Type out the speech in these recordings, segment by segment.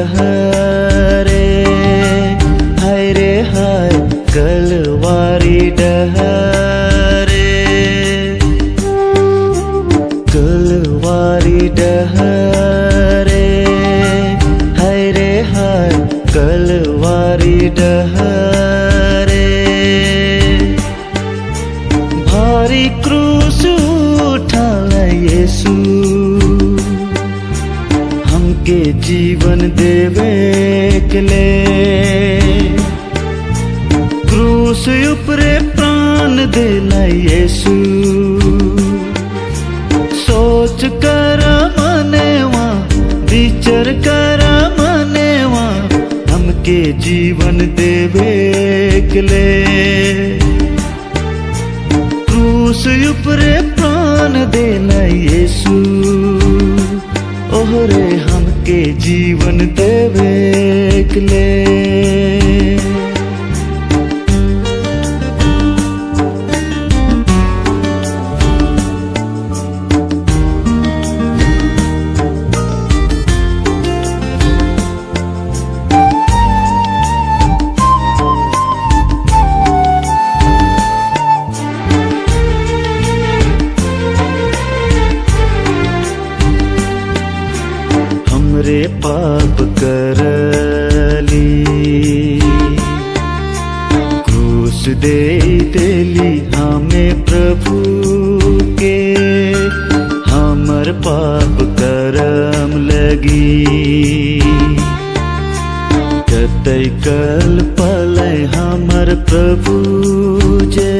डहरे, हाय रे हाय कलवारी डहरे, कलवारी डहरे, हाय रे हाय कलवारी डहरे। भारी क्रूस उठाला यीशु, हमके जीवन देवे के ले। क्रूस उपरे प्राण देला यीशु, सोच कर मनेवा विचार कर मनेवा, हमके जीवन देवे के ले। क्रूस उपरे प्राण देला यीशु, ओहरे हमके जीवन देवे के ले। हमरे पाप करली, क्रूस दे देली हमें प्रभु के। हमर पाप करम लगी, कतई कल पलै हमर प्रभु जे।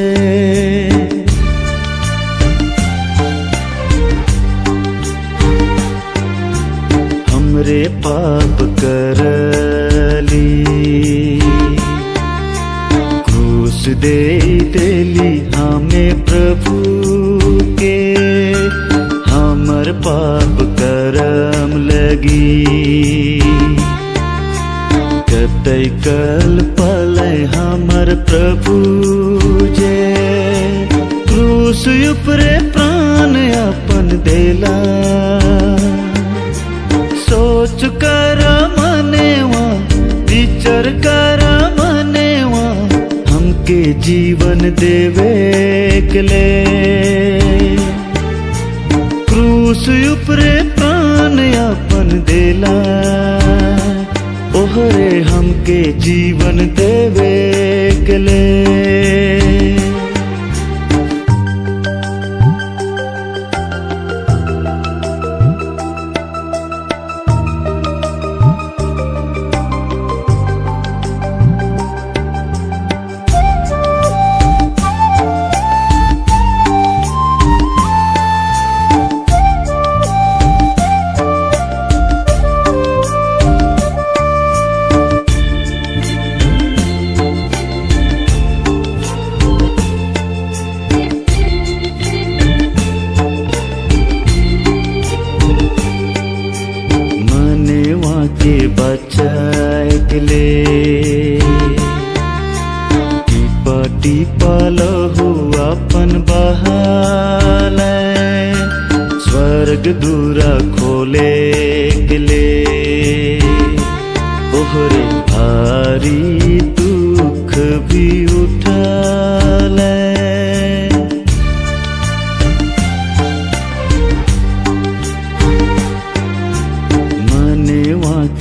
हमरे पाप करली, क्रूस दे देली हमें प्रभु के। हमर पाप करम लगी, कतई कल पलै हमर प्रभु जे। क्रूस उपरे प्राण अपन देला, सोच कर मनेवा विचार कर मनेवा, हमके जीवन देवे के ले। क्रूस उपरे प्राण अपन देला, ओहरे हमके जीवन देवे के ले। के बचाए के ले, टिपा टिपा लहू अपन बहाले। स्वर्ग दूरा खोले के ले, ओहरे भारी दुख भी उठाले।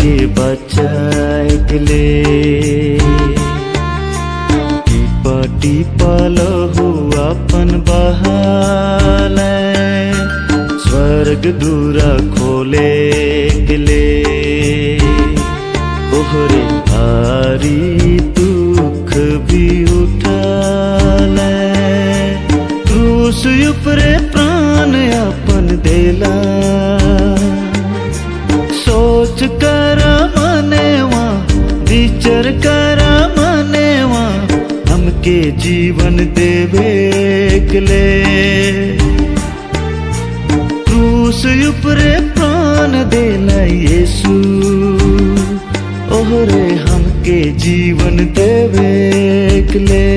के बचाए के ले, टिपा टिपा लहू अपन बहाले। स्वर्ग दूरा खोले के ले, ओहरे भारी दुख भी उठाले। क्रूस उपरे प्राण अपन देला, सोच कर मनेवा विचार कर मनेवा, हमके जीवन देवे के ले। क्रूस उपरे प्राण देला यीशु, ओहरे हमके जीवन देवे के ले।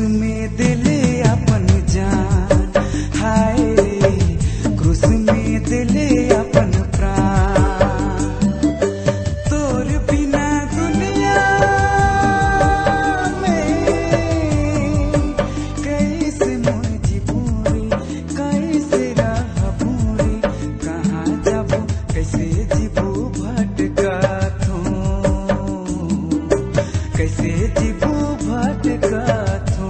में दिल अपन जान, हाय रे क्रूस में दिल अपन प्राण। तोर बिना दुनिया में कैसे मजबूरी, कैसे रहबू रे, कहाँ जाबू कैसे जीबू भटका थो, कैसे जीबू भटका थो।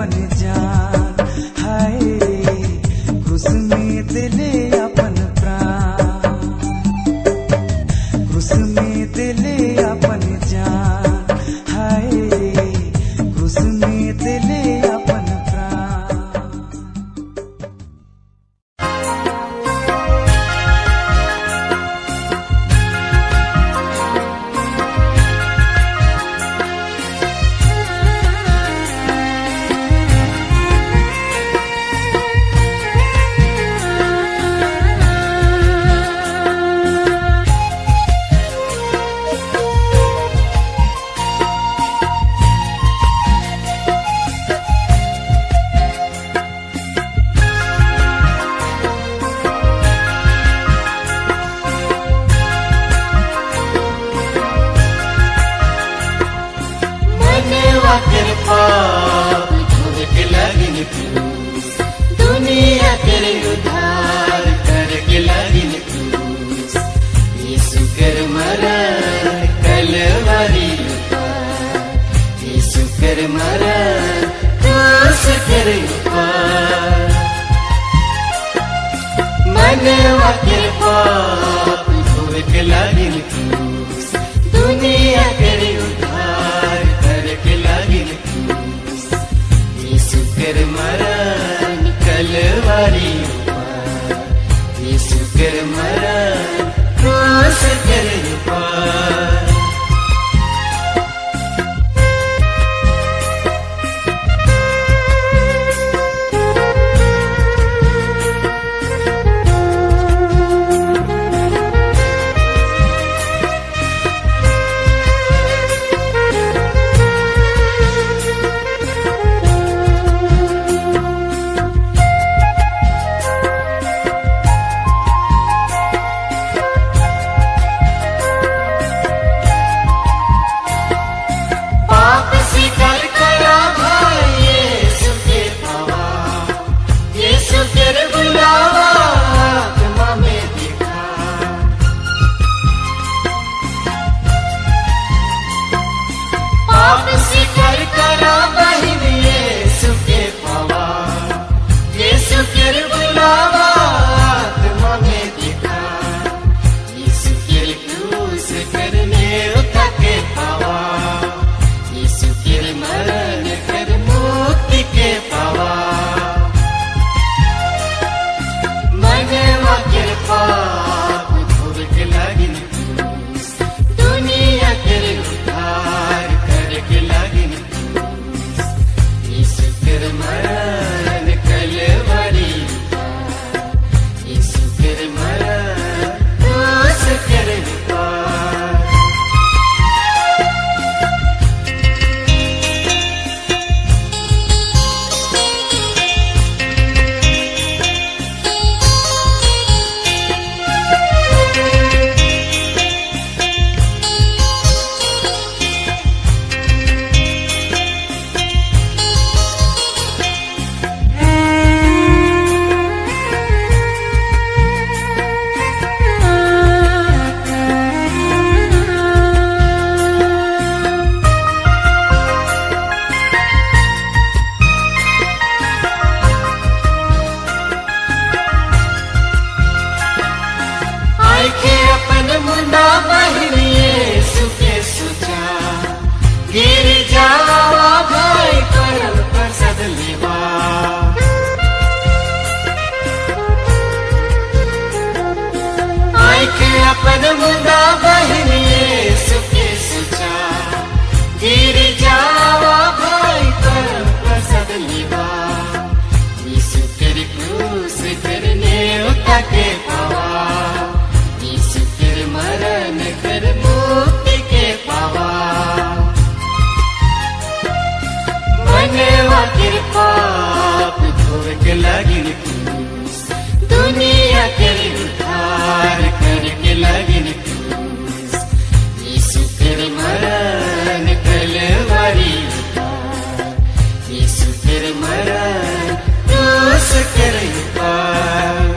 अपन जान, हाय क्रूस में दिले अपन प्राण, क्रूस में दिले अपन जान, हाय क्रूस में दिले अपन प्राण। दुनिया तेरे उद्धार करके लागिन क्रूस, यीशु कर मरा कलवरी पार, यीशु कर मरा क्रूस कर पार। मनवा के पाप धोए के लागिन क्रूस, दुनिया तेरे उद्धार करके लागिन क्रूस, यीशु कर मरा कलवरी पार, यीशु कर मरा क्रूस कर पार। दुनिया के उद्धार करके लागिन क्रूस, यीशु कर मरण कलवरी पार, यीशु कर मरण क्रूस कर पार।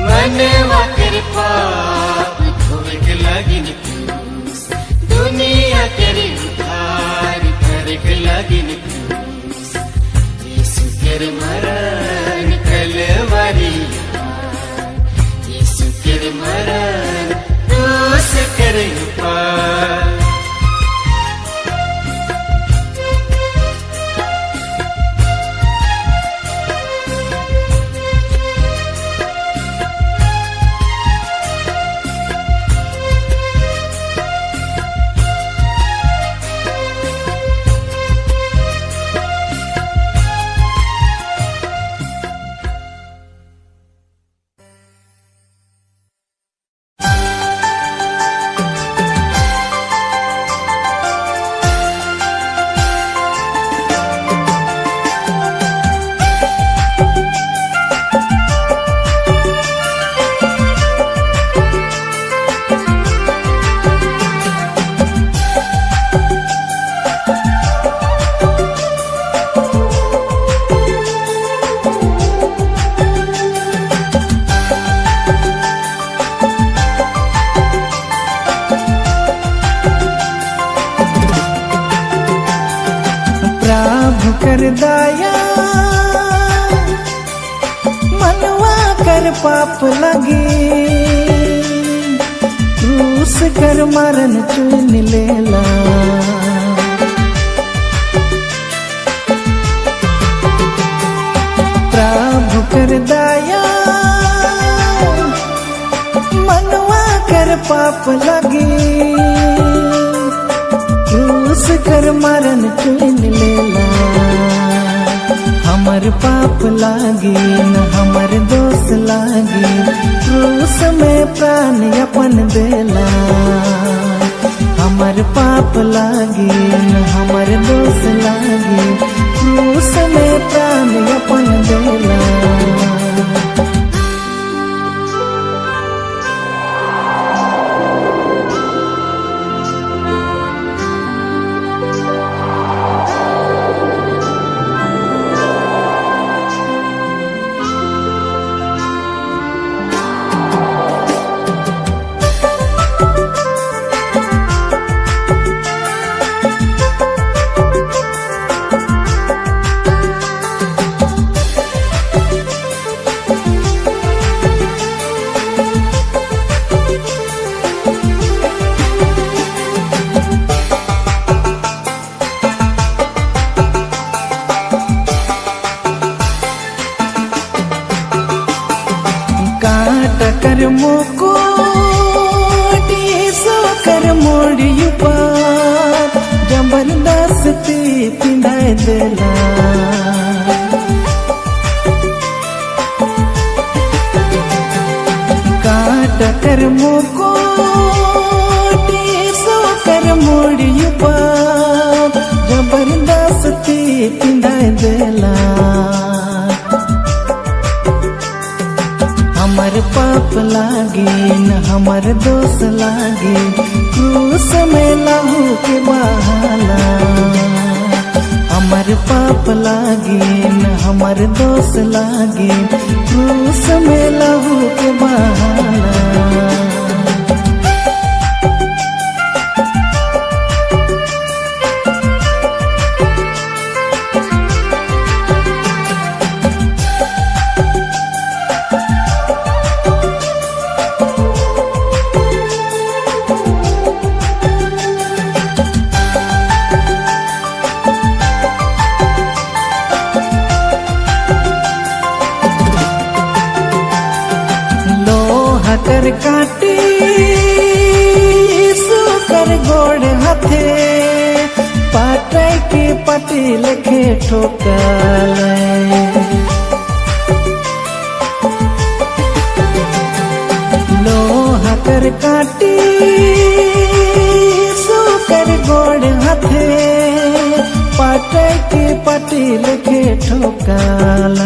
मनवा कर पाप धोए के लागिन क्रूस, दुनिया के उद्धार करके लागिन कर दाया मनवा कर पाप लगी क्रूस कर मरण चुन लेला प्रभु कर दाया मनवा कर पाप लगी क्रूस कर मरण चुन लेला हमर पाप लागी न हमर दोष लागी क्रूस में प्राण अपन देला हमर पाप लागी न हमर दोष लागी क्रूस में प्राण अपन देला कर मोको सो कर मोड़ी पार जबरदस्ती पिंधाए देला काट कर मोको सो कर मोड़ी पार जबरदस्ती पिंधाए देला हमर पाप लागी न हमर दोष लागी क्रूस में लहू के बहाला हमर पाप लागी न हमर दोष लागी क्रूस में लहू के बहाला कर काटी सुकर गोड़ हाथे पाटे के पटी लिखे ठोकल लोहा कर काटी सुकर गोड़ हाथे पाटे के पटी लिखे ठोकल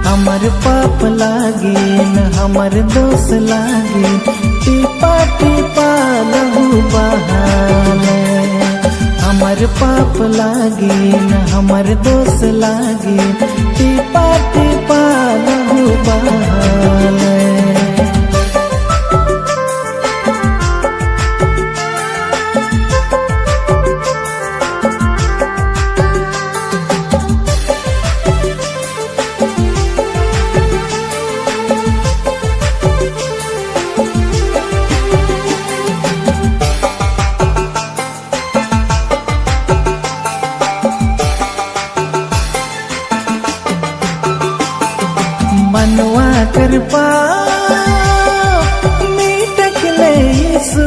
हमर पाप लागी न हमर दोष लागी टीपा टीपा लहू बहाले हमर पाप लागी न हमर दोष लागी टीपा टीपा लहू बहाले मनवा कर मीटक ले यीशु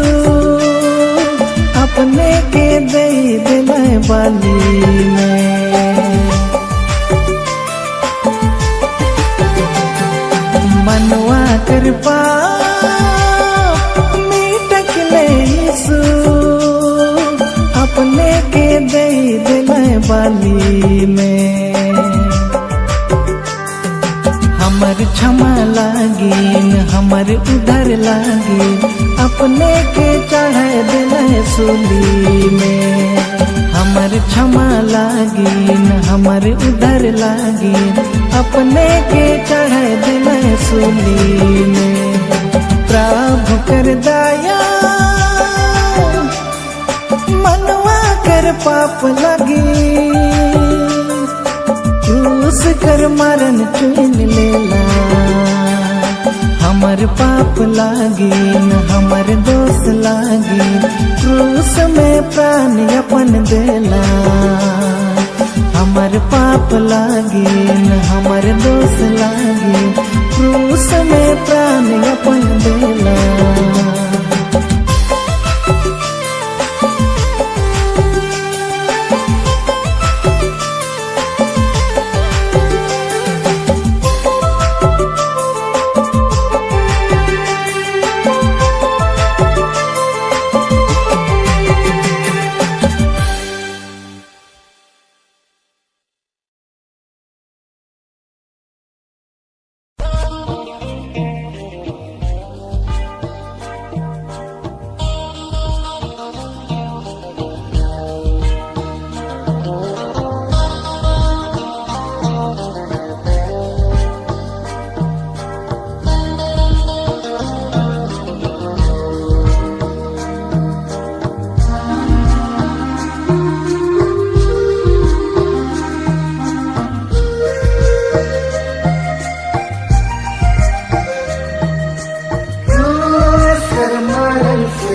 अपने के दे दिल बाली में मनवा कर मीटक ले यीशु अपने के दे दिल बाली में हमर क्षमा लागी न हमर उधर लागी अपने के चढ़ दिल सूली में हमर क्षमा लागी न हमर उधर लागी अपने के चढ़ दिल सूली में प्रभु कर दाया मनवा कर पा पाप लगी क्रूस कर मरण चुन लेला। हमर पाप लागी न हमर दोष लागी क्रूस में प्राण अपन देला। हमर पाप लागी न हमर दोष लागी क्रूस में प्राण अपन देला। क्रूस कर मरण से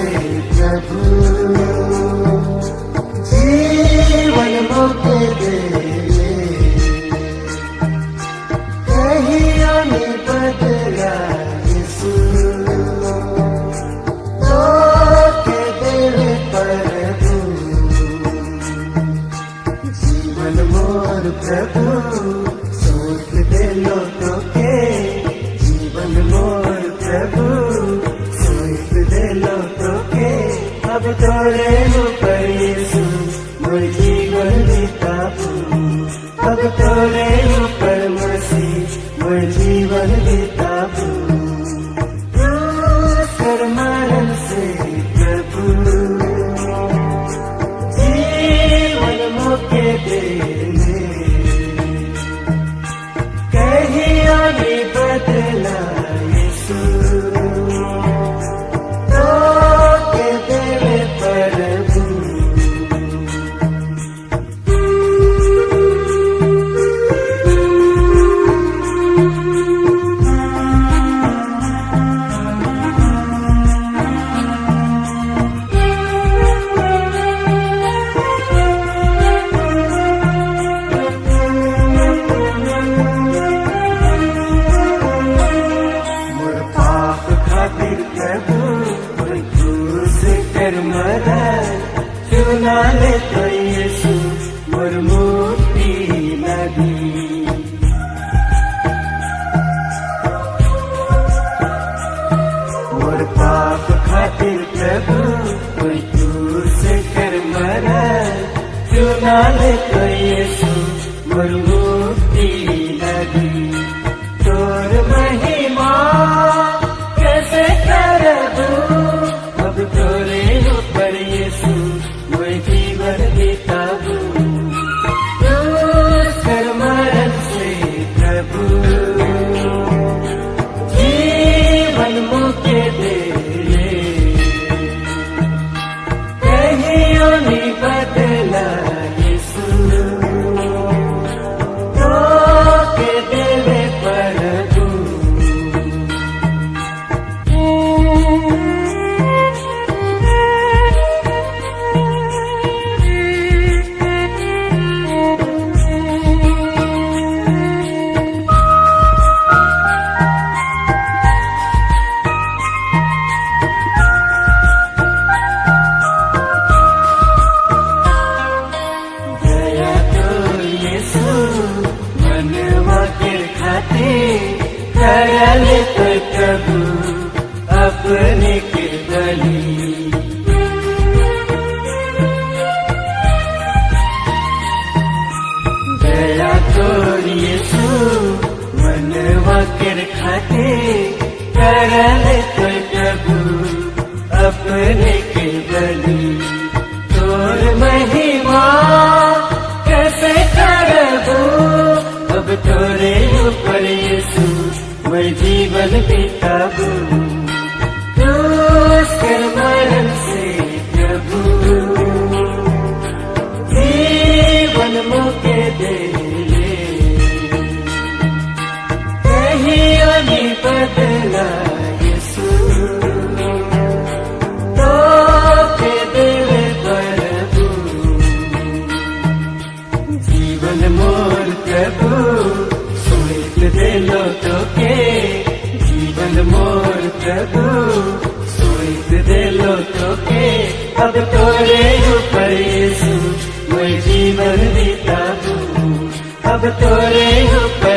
प्रभु प्रभु सोईत दे लो तो के अब तोरे ऊपर यीशु मैं जीवन बिताऊं अब तोरे ऊपर